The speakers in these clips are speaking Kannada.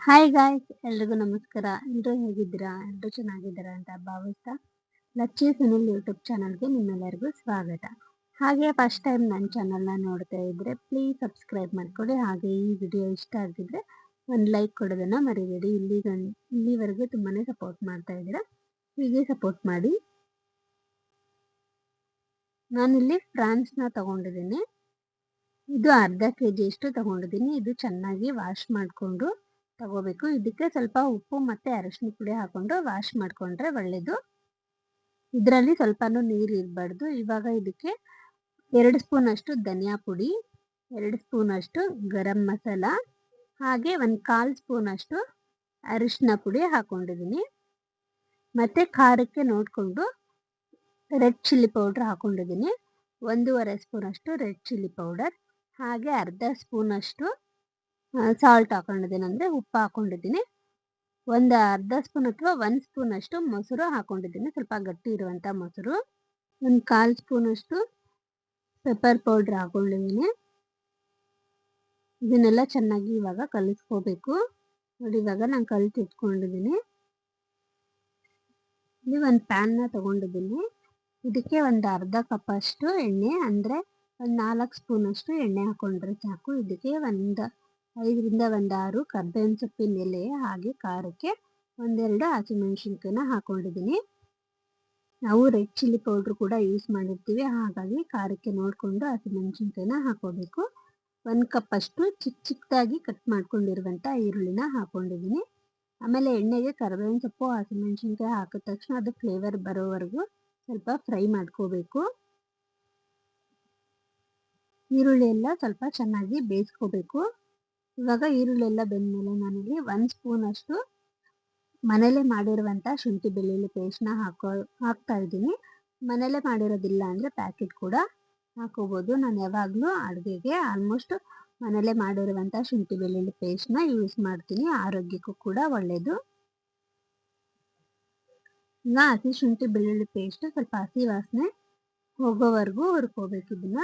ಹಾಯ್ ಗಾಯ್ಸ್, ಎಲ್ರಿಗೂ ನಮಸ್ಕಾರ. ಎಲ್ಲರೂ ಹೇಗಿದ್ದೀರಾ? ಎಲ್ಲರೂ ಚೆನ್ನಾಗಿದ್ದೀರಾ ಅಂತ ಭಾವಿಸ್ತಾ ಲಚ್ಚಿ ಸುನಿಲ್ ಯೂಟ್ಯೂಬ್ ಚಾನಲ್ಗೆ ನಿಮ್ಮೆಲ್ಲರಿಗೂ ಸ್ವಾಗತ. ಹಾಗೆ ಫಸ್ಟ್ ಟೈಮ್ ನನ್ನ ಚಾನಲ್ನ ನೋಡ್ತಾ ಇದ್ರೆ ಪ್ಲೀಸ್ ಸಬ್ಸ್ಕ್ರೈಬ್ ಮಾಡ್ಕೊಳ್ಳಿ. ಹಾಗೆ ಈ ವಿಡಿಯೋ ಇಷ್ಟ ಆಗಿದ್ರೆ ಒಂದು ಲೈಕ್ ಕೊಡೋದನ್ನ ಮರಿಬೇಡಿ. ಇಲ್ಲಿವರೆಗೂ ತುಂಬಾನೇ ಸಪೋರ್ಟ್ ಮಾಡ್ತಾ ಇದ್ದೀರಾ, ಹೀಗೆ ಸಪೋರ್ಟ್ ಮಾಡಿ. ನಾನಿಲ್ಲಿ ಫ್ರಾನ್ಸ್ನ ತಗೊಂಡಿದ್ದೀನಿ. ಇದು ಅರ್ಧ ಕೆಜಿ ಅಷ್ಟು ತಗೊಂಡಿದ್ದೀನಿ. ಇದು ಚೆನ್ನಾಗಿ ವಾಶ್ ಮಾಡಿಕೊಂಡು ತಗೋಬೇಕು. ಇದಕ್ಕೆ ಸ್ವಲ್ಪ ಉಪ್ಪು ಮತ್ತೆ ಅರಿಶಿನ ಪುಡಿ ಹಾಕೊಂಡು ವಾಶ್ ಮಾಡ್ಕೊಂಡ್ರೆ ಒಳ್ಳೇದು. ಇದರಲ್ಲಿ ಸ್ವಲ್ಪನೂ ನೀರು ಇರಬಾರ್ದು. ಇವಾಗ ಇದಕ್ಕೆ 2 ಸ್ಪೂನ್ ಅಷ್ಟು ಧನಿಯಾ ಪುಡಿ, 2 ಸ್ಪೂನ್ ಅಷ್ಟು ಗರಂ ಮಸಾಲ, ಹಾಗೆ 1/4 ಸ್ಪೂನ್ ಅಷ್ಟು ಅರಿಶಿನ ಪುಡಿ ಹಾಕೊಂಡಿದ್ದೀನಿ. ಮತ್ತೆ ಖಾರಕ್ಕೆ ನೋಡಿಕೊಂಡು ರೆಡ್ ಚಿಲ್ಲಿ ಪೌಡರ್ ಹಾಕೊಂಡಿದ್ದೀನಿ. 1.5 ಸ್ಪೂನ್ ಅಷ್ಟು ರೆಡ್ ಚಿಲ್ಲಿ ಪೌಡರ್, ಹಾಗೆ ಅರ್ಧ ಸ್ಪೂನ್ ಅಷ್ಟು ಸಾಲ್ಟ್ ಹಾಕೊಂಡಿದ್ದೀನಿ, ಅಂದರೆ ಉಪ್ಪು ಹಾಕೊಂಡಿದ್ದೀನಿ. ಒಂದು ಅರ್ಧ ಸ್ಪೂನ್ ಅಥವಾ 1 ಸ್ಪೂನ್ ಅಷ್ಟು ಮೊಸರು ಹಾಕೊಂಡಿದ್ದೀನಿ, ಸ್ವಲ್ಪ ಗಟ್ಟಿ ಇರುವಂಥ ಮೊಸರು. 1/4 ಸ್ಪೂನ್ ಅಷ್ಟು ಪೆಪ್ಪರ್ ಪೌಡ್ರ್ ಹಾಕೊಂಡಿದ್ದೀನಿ. ಇದನ್ನೆಲ್ಲ ಚೆನ್ನಾಗಿ ಇವಾಗ ಕಲಿಸ್ಕೋಬೇಕು. ನೋಡಿ, ಇವಾಗ ನಾನು ಕಲಿಸಿ ಇಟ್ಕೊಂಡಿದ್ದೀನಿ. ಇಲ್ಲಿ ಒಂದು ಪ್ಯಾನ್ನ ತಗೊಂಡಿದ್ದೀನಿ. ಇದಕ್ಕೆ ಒಂದು ಅರ್ಧ ಕಪ್ ಅಷ್ಟು ಎಣ್ಣೆ, ಅಂದರೆ ಒಂದು 4 ಸ್ಪೂನ್ ಅಷ್ಟು ಎಣ್ಣೆ ಹಾಕೊಂಡ್ರೆ ಸಾಕು. ಇದಕ್ಕೆ 5ರಿಂದ 6 ಕರ್ಬೇವಿನ ಸೊಪ್ಪಿನ ಎಲೆ, ಹಾಗೆ ಖಾರಕ್ಕೆ 1-2 ಹಸಿಮೆಣಸಿನ್ಕಾಯಿನ ಹಾಕೊಂಡಿದ್ದೀನಿ. ನಾವು ರೆಡ್ ಚಿಲ್ಲಿ ಪೌಡ್ರ್ ಕೂಡ ಯೂಸ್ ಮಾಡಿರ್ತೀವಿ, ಹಾಗಾಗಿ ಖಾರಕ್ಕೆ ನೋಡಿಕೊಂಡು ಹಸಿಮೆಣಸಿನ್ಕಾಯಿನ ಹಾಕೋಬೇಕು. 1 ಕಪ್ ಅಷ್ಟು ಚಿಕ್ಕದಾಗಿ ಕಟ್ ಮಾಡ್ಕೊಂಡಿರುವಂಥ ಈರುಳ್ಳಿನ ಹಾಕೊಂಡಿದ್ದೀನಿ. ಆಮೇಲೆ ಎಣ್ಣೆಗೆ ಕರಿಬೇವಿನ ಸೊಪ್ಪು, ಹಸಿಮೆಣಸಿನ್ಕಾಯಿ ಹಾಕಿದ ತಕ್ಷಣ ಅದು ಫ್ಲೇವರ್ ಬರೋವರೆಗೂ ಸ್ವಲ್ಪ ಫ್ರೈ ಮಾಡ್ಕೋಬೇಕು. ಈರುಳ್ಳಿ ಎಲ್ಲ ಸ್ವಲ್ಪ ಚೆನ್ನಾಗಿ ಬೇಯಿಸ್ಕೋಬೇಕು. ಇವಾಗ ಈರುಳ್ಳಿ ಎಲ್ಲ ಬೆಂದಮೇಲೆ ನಾನಿಲ್ಲಿ 1 ಸ್ಪೂನ್ ಅಷ್ಟು ಮನೇಲೆ ಮಾಡಿರುವಂಥ ಶುಂಠಿ ಬೆಳ್ಳುಳ್ಳಿ ಪೇಸ್ಟ್ನ ಹಾಕ್ತಾ ಇದ್ದೀನಿ. ಮನೇಲೆ ಮಾಡಿರೋದಿಲ್ಲ ಅಂದರೆ ಪ್ಯಾಕೆಟ್ ಕೂಡ ಹಾಕೋಬೋದು. ನಾನು ಯಾವಾಗಲೂ ಅಡುಗೆಗೆ ಆಲ್ಮೋಸ್ಟ್ ಮನೇಲೆ ಮಾಡಿರುವಂಥ ಶುಂಠಿ ಬೆಳ್ಳುಳ್ಳಿ ಪೇಸ್ಟ್ನ ಯೂಸ್ ಮಾಡ್ತೀನಿ, ಆರೋಗ್ಯಕ್ಕೂ ಕೂಡ ಒಳ್ಳೆಯದು. ಈಗ ಹಸಿ ಶುಂಠಿ ಬೆಳ್ಳುಳ್ಳಿ ಪೇಸ್ಟ್ ಸ್ವಲ್ಪ ಹಸಿ ವಾಸನೆ ಹೋಗೋವರೆಗೂ ಹುರ್ಕೋಬೇಕು. ಇದನ್ನ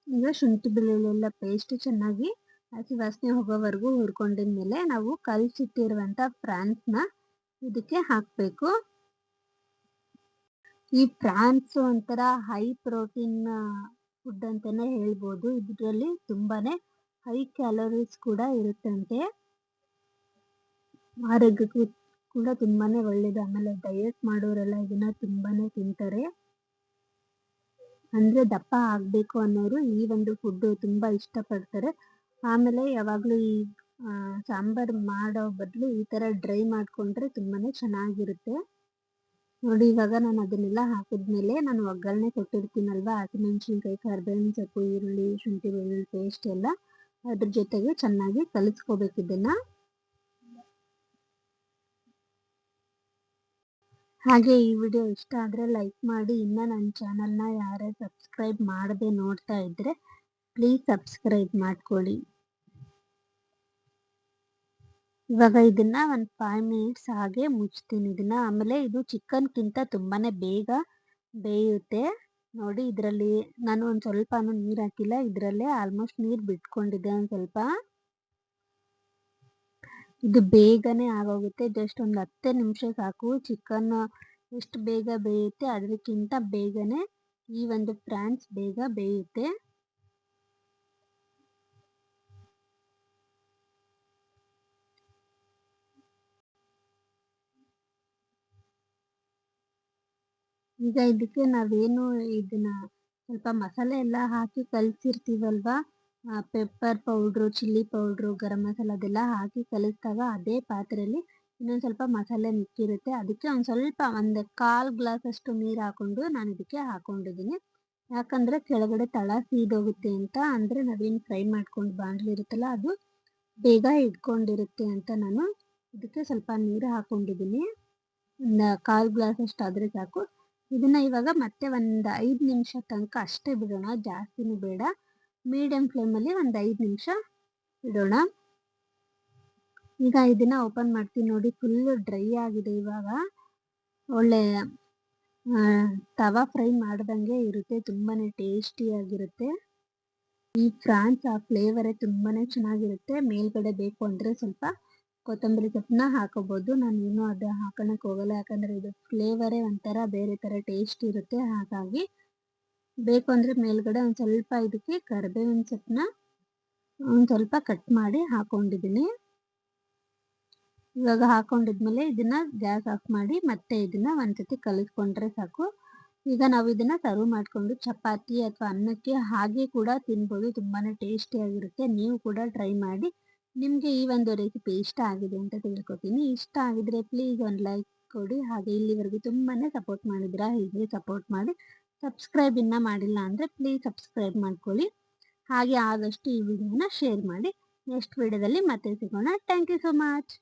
ಈಗ ಶುಂಠಿ ಬೆಳ್ಳುಳ್ಳಿ ಎಲ್ಲ ಪೇಸ್ಟ್ ಚೆನ್ನಾಗಿ ಹಸಿ ವಾಸನೆ ಹೋಗೋವರೆಗೂ ಹುರ್ಕೊಂಡಿದ್ಮೇಲೆ ನಾವು ಕಲಸಿಟ್ಟಿರುವಂಥ ಫ್ರಾನ್ಸ್ನ ಇದಕ್ಕೆ ಹಾಕಬೇಕು. ಈ ಫ್ರಾನ್ಸ್ ಒಂಥರ ಹೈ ಪ್ರೋಟೀನ್ ಫುಡ್ ಅಂತಲೇ ಹೇಳ್ಬೋದು. ಇದರಲ್ಲಿ ತುಂಬಾನೇ ಹೈ ಕ್ಯಾಲೋರೀಸ್ ಕೂಡ ಇರುತ್ತಂತೆ, ಆರೋಗ್ಯಕ್ಕೂ ಕೂಡ ತುಂಬಾನೇ ಒಳ್ಳೇದು. ಆಮೇಲೆ ಡಯಟ್ ಮಾಡೋರೆಲ್ಲ ಇದನ್ನ ತುಂಬಾನೇ ತಿಂತಾರೆ. ಅಂದರೆ ದಪ್ಪ ಆಗಬೇಕು ಅನ್ನೋರು ಈ ಒಂದು ಫುಡ್ ತುಂಬ ಇಷ್ಟಪಡ್ತಾರೆ. ಆಮೇಲೆ ಯಾವಾಗಲೂ ಈ ಸಾಂಬಾರು ಮಾಡೋ ಬದಲು ಈ ಥರ ಡ್ರೈ ಮಾಡಿಕೊಂಡ್ರೆ ತುಂಬಾ ಚೆನ್ನಾಗಿರುತ್ತೆ. ನೋಡಿ, ಇವಾಗ ನಾನು ಅದನ್ನೆಲ್ಲ ಹಾಕಿದ್ಮೇಲೆ ನಾನು ಒಗ್ಗರಣೆ ಕೊಟ್ಟಿರ್ತೀನಲ್ವ, ಹಸಿಮೆಣಸಿನ್ಕಾಯಿ, ಕರಿಬೇವಿನ ಸೊಪ್ಪು, ಈರುಳ್ಳಿ, ಶುಂಠಿ ಬೆಳ್ಳುಳ್ಳಿ ಪೇಸ್ಟ್ ಎಲ್ಲ ಅದ್ರ ಜೊತೆಗೆ ಚೆನ್ನಾಗಿ ಕಲಿಸ್ಕೋಬೇಕು ಇದನ್ನು. ಹಾಗೆ ಈ ವಿಡಿಯೋ ಇಷ್ಟ ಆದರೆ ಲೈಕ್ ಮಾಡಿ. ಇನ್ನು ನನ್ನ ಚಾನಲ್ನ ಯಾರೇ ಸಬ್ಸ್ಕ್ರೈಬ್ ಮಾಡದೆ ನೋಡ್ತಾ ಇದ್ದರೆ ಪ್ಲೀಸ್ ಸಬ್ಸ್ಕ್ರೈಬ್ ಮಾಡ್ಕೊಳ್ಳಿ. ಇವಾಗ ಇದನ್ನ ಒಂದು 5 ಮಿನಿಟ್ಸ್ ಹಾಗೆ ಮುಚ್ತೀನಿ ಇದನ್ನ. ಆಮೇಲೆ ಇದು ಚಿಕನ್ಗಿಂತ ತುಂಬಾನೇ ಬೇಗ ಬೇಯುತ್ತೆ. ನೋಡಿ, ಇದರಲ್ಲಿ ನಾನು ಒಂದು ಸ್ವಲ್ಪನೂ ನೀರು ಹಾಕಿಲ್ಲ, ಇದರಲ್ಲೇ ಆಲ್ಮೋಸ್ಟ್ ನೀರು ಬಿಟ್ಕೊಂಡಿದೆ ಒಂದು ಸ್ವಲ್ಪ. ಇದು ಬೇಗನೆ ಆಗೋಗುತ್ತೆ, ಜಸ್ಟ್ ಒಂದು 10 ನಿಮಿಷ ಸಾಕು. ಚಿಕನ್ ಎಷ್ಟು ಬೇಗ ಬೇಯುತ್ತೆ ಅದಕ್ಕಿಂತ ಬೇಗನೆ ಈ ಒಂದು ಫ್ರಾನ್ಸ್ ಬೇಗ ಬೇಯುತ್ತೆ. ಈಗ ಇದಕ್ಕೆ ನಾವೇನು ಇದನ್ನ ಸ್ವಲ್ಪ ಮಸಾಲೆ ಎಲ್ಲ ಹಾಕಿ ಕಲಿಸಿರ್ತೀವಲ್ವ, pepper powder, chilli powder, garam masala ಅದೆಲ್ಲ ಹಾಕಿ ಕಲಿಸಿದಾಗ ಅದೇ ಪಾತ್ರೆಯಲ್ಲಿ ಇನ್ನೊಂದು ಸ್ವಲ್ಪ ಮಸಾಲೆ ಮಿಕ್ಕಿರುತ್ತೆ. ಅದಕ್ಕೆ ಒಂದು ಸ್ವಲ್ಪ 1/4 ಗ್ಲಾಸ್ ಅಷ್ಟು ನೀರು ಹಾಕೊಂಡು ನಾನು ಇದಕ್ಕೆ ಹಾಕೊಂಡಿದ್ದೀನಿ. ಯಾಕಂದರೆ ಕೆಳಗಡೆ ತಳ ಸೀದೋಗುತ್ತೆ ಅಂತ, ಅಂದರೆ ನಾವೇನು ಫ್ರೈ ಮಾಡ್ಕೊಂಡು ಬಾಣಲಿ ಇರುತ್ತಲ್ಲ ಅದು ಬೇಗ ಇಟ್ಕೊಂಡಿರುತ್ತೆ ಅಂತ ನಾನು ಇದಕ್ಕೆ ಸ್ವಲ್ಪ ನೀರು ಹಾಕೊಂಡಿದ್ದೀನಿ. 1/4 ಗ್ಲಾಸ್ ಅಷ್ಟು ಆದರೆ ಸಾಕು. ಇದನ್ನ ಇವಾಗ ಮತ್ತೆ ಒಂದು 5 ನಿಮಿಷ ತನಕ ಅಷ್ಟೇ ಬಿಡೋಣ, ಜಾಸ್ತಿನೂ ಬೇಡ. ಮೀಡಿಯಂ ಫ್ಲೇಮಲ್ಲಿ ಒಂದು 5 ನಿಮಿಷ ಇಡೋಣ. ಈಗ ಇದನ್ನ ಓಪನ್ ಮಾಡ್ತೀನಿ. ನೋಡಿ, ಫುಲ್ಲು ಡ್ರೈ ಆಗಿದೆ. ಇವಾಗ ಒಳ್ಳೆ ತವಾ ಫ್ರೈ ಮಾಡ್ದಂಗೆ ಇರುತ್ತೆ. ತುಂಬಾನೇ ಟೇಸ್ಟಿಯಾಗಿರುತ್ತೆ. ಈ ಫ್ರಾನ್ಸ್ ಆ ಫ್ಲೇವರೇ ತುಂಬಾನೇ ಚೆನ್ನಾಗಿರುತ್ತೆ. ಮೇಲ್ಗಡೆ ಬೇಕು ಅಂದ್ರೆ ಸ್ವಲ್ಪ ಕೊತ್ತಂಬರಿ ಸೊಪ್ಪನ್ನ ಹಾಕೋಬಹುದು. ನಾನೇನು ಅದು ಹಾಕೋಣಕ್ ಹೋಗಲ್ಲ. ಯಾಕಂದ್ರೆ ಇದು ಫ್ಲೇವರೇ ಒಂಥರ ಬೇರೆ ತರ ಟೇಸ್ಟ್ ಇರುತ್ತೆ. ಹಾಗಾಗಿ ಬೇಕು ಅಂದ್ರೆ ಮೇಲ್ಗಡೆ ಒಂದ್ ಸ್ವಲ್ಪ ಇದಕ್ಕೆ ಕರಿಬೇವಿನ ಸೊಪ್ಪನ್ನ ಒಂದ್ ಸ್ವಲ್ಪ ಕಟ್ ಮಾಡಿ ಹಾಕೊಂಡಿದೀನಿ. ಇವಾಗ ಹಾಕೊಂಡಿದ್ಮೇಲೆ ಇದನ್ನ ಗ್ಯಾಸ್ ಆಫ್ ಮಾಡಿ ಮತ್ತೆ ಇದನ್ನ ಒಂದ್ಸತಿ ಕಲಿಸ್ಕೊಂಡ್ರೆ ಸಾಕು. ಈಗ ನಾವು ಇದನ್ನ ಸರ್ವ್ ಮಾಡ್ಕೊಂಡು ಚಪಾತಿ ಅಥವಾ ಅನ್ನಕ್ಕೆ ಹಾಗೆ ಕೂಡ ತಿನ್ಬೋದು. ತುಂಬಾನೇ ಟೇಸ್ಟಿಯಾಗಿರುತ್ತೆ. ನೀವು ಕೂಡ ಟ್ರೈ ಮಾಡಿ. ನಿಮ್ಗೆ ಈ ಒಂದು ರೆಸಿಪಿ ಇಷ್ಟ ಆಗಿದೆ ಅಂತ ತಿಳ್ಕೊತೀನಿ. ಇಷ್ಟ ಆಗಿದ್ರೆ ಪ್ಲೀಸ್ ಒಂದು ಲೈಕ್ ಕೊಡಿ. ಹಾಗೆ ಇಲ್ಲಿವರೆಗೂ ತುಂಬಾನೇ ಸಪೋರ್ಟ್ ಮಾಡಿದ್ದೀರಾ. ಹೀಗೆ ಸಪೋರ್ಟ್ ಮಾಡಿ. ಸಬ್ಸ್ಕ್ರೈಬ್ ಇನ್ನ ಮಾಡಿಲ್ಲ ಅಂದ್ರೆ ಪ್ಲೀಸ್ ಸಬ್ಸ್ಕ್ರೈಬ್ ಮಾಡ್ಕೊಳ್ಳಿ. ಹಾಗೆ ಆದಷ್ಟು ಈ ವಿಡಿಯೋನ ಶೇರ್ ಮಾಡಿ. ನೆಕ್ಸ್ಟ್ ವಿಡಿಯೋದಲ್ಲಿ ಮತ್ತೆ ಸಿಗೋಣ. Thank you so much.